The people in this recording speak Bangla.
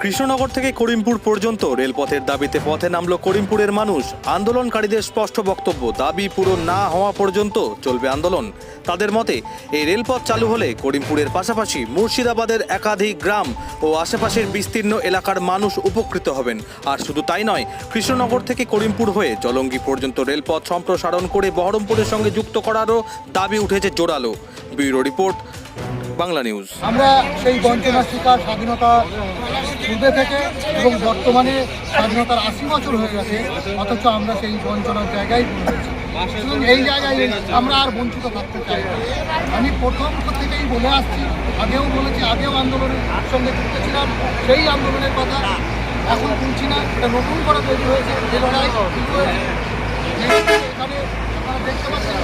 কৃষ্ণনগর থেকে করিমপুর পর্যন্ত রেলপথের দাবিতে পথে নামল করিমপুরের মানুষ। আন্দোলনকারীদের স্পষ্ট বক্তব্য, দাবি পূরণ না হওয়া পর্যন্ত চলবে আন্দোলন। তাদের মতে এই রেলপথ চালু হলে করিমপুরের পাশাপাশি মুর্শিদাবাদের একাধিক গ্রাম ও আশেপাশের বিস্তীর্ণ এলাকার মানুষ উপকৃত হবেন। আর শুধু তাই নয়, কৃষ্ণনগর থেকে করিমপুর হয়ে জলঙ্গি পর্যন্ত রেলপথ সম্প্রসারণ করে বহরমপুরের সঙ্গে যুক্ত করারও দাবি উঠেছে জোরালো। Bureau report, Bangla news. আমরা সেই বঞ্চনার শিকার স্বাধীনতা পূর্বে থেকে এবং বর্তমানে স্বাধীনতার ৮০ বছর হয়ে গেছে, অথচ আমরা সেই বঞ্চনার জায়গায় পৌঁছেছি। এবং এই জায়গায় আমরা আর বঞ্চিত থাকতে চাই না। আমি প্রথম থেকেই বলে আসছি, আগেও বলেছি, আগেও আন্দোলনের সঙ্গে যুক্ত ছিলাম, সেই আন্দোলনের কথা এখন বলছি না। এটা নতুন করে তৈরি হয়েছে, যে লড়াই শুরু হয়েছে। এখানে আপনারা দেখতে পাচ্ছেন